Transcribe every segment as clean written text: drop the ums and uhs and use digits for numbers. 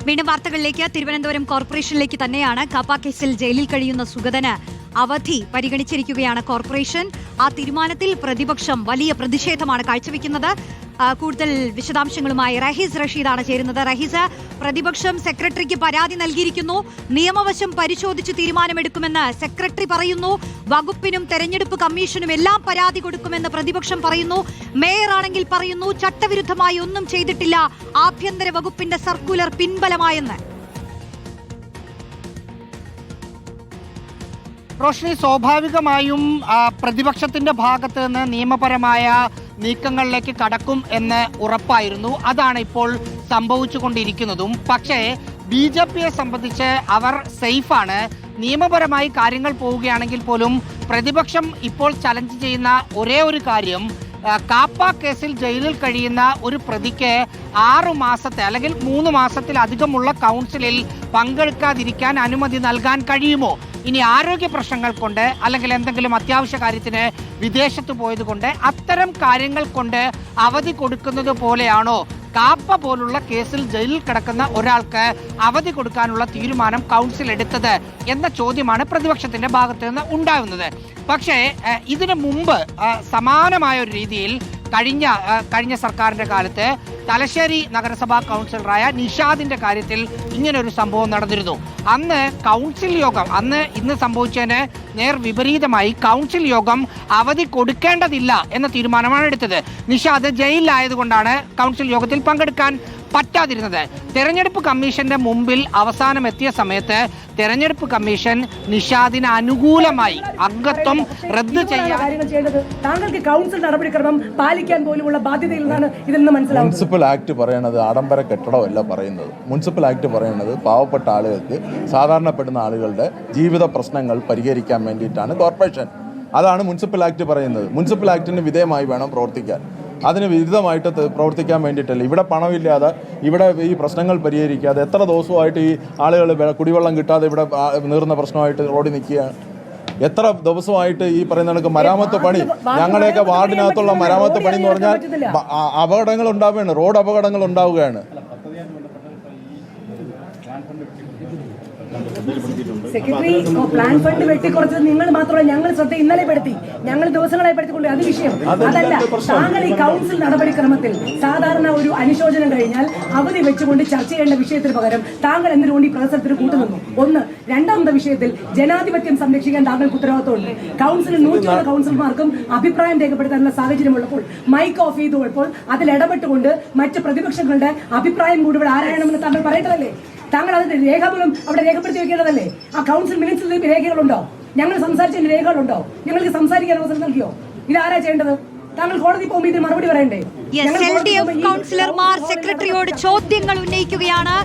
വീണ്ടും വാർത്തകളിലേക്ക്. തിരുവനന്തപുരം കോർപ്പറേഷനിലേക്ക് തന്നെയാണ്. കാപ്പ കേസിൽ ജയിലിൽ കഴിയുന്ന സുഗതന് അവധി പരിഗണിച്ചിരിക്കുകയാണ് കോർപ്പറേഷൻ. ആ തീരുമാനത്തിൽ പ്രതിപക്ഷം വലിയ പ്രതിഷേധമാണ് കാഴ്ചവെക്കുന്നത്. കൂടുതൽ വിശദാംശങ്ങളുമായി റഹീസ് റഷീദാണ് ചേരുന്നത്. റഹീസ്, പ്രതിപക്ഷം സെക്രട്ടറിക്ക് പരാതി നൽകിയിരിക്കുന്നു. നിയമവശം പരിശോധിച്ച് തീരുമാനമെടുക്കുമെന്ന് സെക്രട്ടറി പറയുന്നു. വകുപ്പിനും തെരഞ്ഞെടുപ്പ് കമ്മീഷനും എല്ലാം പരാതി കൊടുക്കുമെന്ന് പ്രതിപക്ഷം പറയുന്നു. മേയറാണെങ്കിൽ പറയുന്നു ചട്ടവിരുദ്ധമായി ഒന്നും ചെയ്തിട്ടില്ല, ആഭ്യന്തര വകുപ്പിന്റെ സർക്കുലർ പിൻബലമായെന്ന്. റോഷ്നി, സ്വാഭാവികമായും പ്രതിപക്ഷത്തിന്റെ ഭാഗത്ത് നിന്ന് നിയമപരമായ നീക്കങ്ങളിലേക്ക് കടക്കും എന്ന് ഉറപ്പായിരുന്നു. അതാണ് ഇപ്പോൾ സംഭവിച്ചുകൊണ്ടിരിക്കുന്നതും. പക്ഷേ BJPയെ സംബന്ധിച്ച് അവർ സേഫാണ്. നിയമപരമായി കാര്യങ്ങൾ പോവുകയാണെങ്കിൽ പോലും പ്രതിപക്ഷം ഇപ്പോൾ ചലഞ്ച് ചെയ്യുന്ന ഒരേ ഒരു കാര്യം, കാപ്പ കേസിൽ ജയിലിൽ കഴിയുന്ന ഒരു പ്രതിക്ക് 6 മാസത്തെ അല്ലെങ്കിൽ 3 മാസത്തിലധികമുള്ള കൗൺസിലിൽ പങ്കെടുക്കാതിരിക്കാൻ അനുമതി നൽകാൻ കഴിയുമോ? ഇനി ആരോഗ്യ പ്രശ്നങ്ങൾ കൊണ്ട് അല്ലെങ്കിൽ എന്തെങ്കിലും അത്യാവശ്യ കാര്യത്തിന് വിദേശത്ത് പോയത് കൊണ്ട് അത്തരം കാര്യങ്ങൾ കൊണ്ട് അവധി കൊടുക്കുന്നത് പോലെയാണോ കാപ്പ പോലുള്ള കേസിൽ ജയിലിൽ കിടക്കുന്ന ഒരാൾക്ക് അവധി കൊടുക്കാനുള്ള തീരുമാനം കൗൺസിൽ എടുത്തത് എന്ന ചോദ്യമാണ് പ്രതിപക്ഷത്തിന്റെ ഭാഗത്ത് നിന്ന് ഉണ്ടാകുന്നത്. പക്ഷേ ഇതിനു മുമ്പ് സമാനമായ ഒരു രീതിയിൽ കഴിഞ്ഞ സർക്കാരിന്റെ കാലത്ത് തലശ്ശേരി നഗരസഭാ കൗൺസിലറായ നിഷാദിന്റെ കാര്യത്തിൽ ഇങ്ങനൊരു സംഭവം നടന്നിരുന്നു. അന്ന് കൗൺസിൽ യോഗം, ഇന്ന് സംഭവിച്ചതിന് നേർ വിപരീതമായി കൗൺസിൽ യോഗം അവധി കൊടുക്കേണ്ടതില്ല എന്ന തീരുമാനമാണ് എടുത്തത്. നിഷാദ് ജയിലിലായതുകൊണ്ടാണ് കൗൺസിൽ യോഗത്തിൽ പങ്കെടുക്കാൻ പറ്റാതിരുന്നത്. തെരഞ്ഞെടുപ്പ് കമ്മീഷന്റെ മുമ്പിൽ അവസാനം എത്തിയ സമയത്ത് തെരഞ്ഞെടുപ്പ് കമ്മീഷൻ നിഷാദിന് അനുകൂലമായി അംഗത്വം റദ്ദ് ചെയ്യാൻ താങ്കൾക്ക് കൗൺസിൽ നടപടിക്രമം പാലിക്കാൻ പോലുമുള്ള ബാധ്യതയിലാണ് ഇതെന്ന് മനസ്സിലാവും. മുനിസിപ്പൽ ആക്ട് പറയുന്നത് ആഡംബര കെട്ടിടമല്ല പറയുന്നത്. മുനിസിപ്പൽ ആക്ട് പറയുന്നത് പാവപ്പെട്ട ആളുകൾക്ക്, സാധാരണപ്പെടുന്ന ആളുകളുടെ ജീവിത പ്രശ്നങ്ങൾ പരിഹരിക്കാൻ വേണ്ടിയിട്ടാണ് കോർപ്പറേഷൻ. അതാണ് മുനിസിപ്പൽ ആക്ട് പറയുന്നത്. മുനിസിപ്പൽ ആക്ടിന് വിധേയമായി വേണം പ്രവർത്തിക്കാൻ. അതിന് വിരുദ്ധമായിട്ട് പ്രവർത്തിക്കാൻ വേണ്ടിയിട്ടല്ല. ഇവിടെ പണമില്ലാതെ, ഇവിടെ ഈ പ്രശ്നങ്ങൾ പരിഹരിക്കാതെ എത്ര ദിവസമായിട്ട് ഈ ആളുകൾ കുടിവെള്ളം കിട്ടാതെ ഇവിടെ നീറുന്ന പ്രശ്നമായിട്ട് റോഡിൽ നിൽക്കുകയാണ്. എത്ര ദിവസമായിട്ട് ഈ പറയുന്ന കണക്ക് മരാമത്ത് പണി, ഞങ്ങളുടെയൊക്കെ വാർഡിനകത്തുള്ള മരാമത്ത് പണി എന്ന് പറഞ്ഞാൽ അപകടങ്ങൾ ഉണ്ടാവുകയാണ്, റോഡ് അപകടങ്ങൾ ഉണ്ടാവുകയാണ്. സെക്രട്ടറി, പ്ലാൻ ഫണ്ട് വെട്ടിക്കുറച്ചത് നിങ്ങൾ മാത്രമല്ല, ഞങ്ങൾ ശ്രദ്ധ ഇന്നലെ പെടുത്തി, ഞങ്ങൾ ദിവസങ്ങളായി പെടുത്തിക്കൊണ്ട്. അത് വിഷയം അതല്ല. താങ്കൾ ഈ കൗൺസിൽ നടപടിക്രമത്തിൽ സാധാരണ ഒരു അനുശോചനം കഴിഞ്ഞാൽ അവധി വെച്ചുകൊണ്ട് ചർച്ച ചെയ്യേണ്ട വിഷയത്തിന് പകരം താങ്കൾ എന്തിനുകൊണ്ട് ഈ പ്രസരത്തിന് കൂട്ടുനിന്നു? ഒന്ന്. രണ്ടാമത്തെ വിഷയത്തിൽ ജനാധിപത്യം സംരക്ഷിക്കാൻ താങ്കൾക്ക് ഉത്തരവാദിത്വമുണ്ട്. കൗൺസിലിൽ 100 കൗൺസിലർമാർക്കും അഭിപ്രായം രേഖപ്പെടുത്താനുള്ള സാഹചര്യമുള്ളപ്പോൾ മൈക്ക് ഓഫ് ചെയ്തപ്പോൾ അതിൽ ഇടപെട്ടുകൊണ്ട് മറ്റ് പ്രതിപക്ഷങ്ങളുടെ അഭിപ്രായം കൂടി ഇവിടെ ആരായണമെന്ന് താങ്കൾ പറയേണ്ടതല്ലേ? താങ്കൾ അതിന്റെ രേഖാമൂലം അവിടെ രേഖപ്പെടുത്തി വെക്കേണ്ടതല്ലേ? ആ കൗൺസിൽ മിനിറ്റ്സിൽ രേഖകളുണ്ടോ? ഞങ്ങൾ സംസാരിച്ചതിന്റെ രേഖകളുണ്ടോ? ഞങ്ങൾക്ക് സംസാരിക്കാൻ അവസരം നൽകിയോ? ഇതാരാ ചെയ്യേണ്ടത്? താങ്കൾ കോടതി പോകുമ്പോൾ ഇതിന് മറുപടി പറയണ്ടേ? കൗൺസിലർമാർ സെക്രട്ടറിയോട് ചോദ്യങ്ങൾ ഉന്നയിക്കുകയാണ്.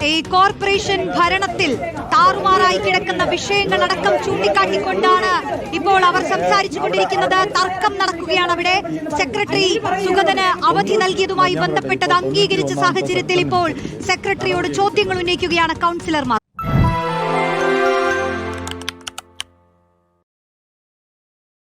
ഈ കോർപ്പറേഷൻ ഭരണത്തിൽ താറുമാറായി കിടക്കുന്ന വിഷയങ്ങളടക്കം ചൂണ്ടിക്കാട്ടിക്കൊണ്ടാണ് ഇപ്പോൾ അവർ സംസാരിച്ചു കൊണ്ടിരിക്കുന്നത്. തർക്കം നടക്കുകയാണ് അവിടെ. സെക്രട്ടറി സുഗതന് അവധി നൽകിയതുമായി ബന്ധപ്പെട്ടത് അംഗീകരിച്ച സാഹചര്യത്തിൽ ഇപ്പോൾ സെക്രട്ടറിയോട് ചോദ്യങ്ങൾ ഉന്നയിക്കുകയാണ് കൗൺസിലർമാർ.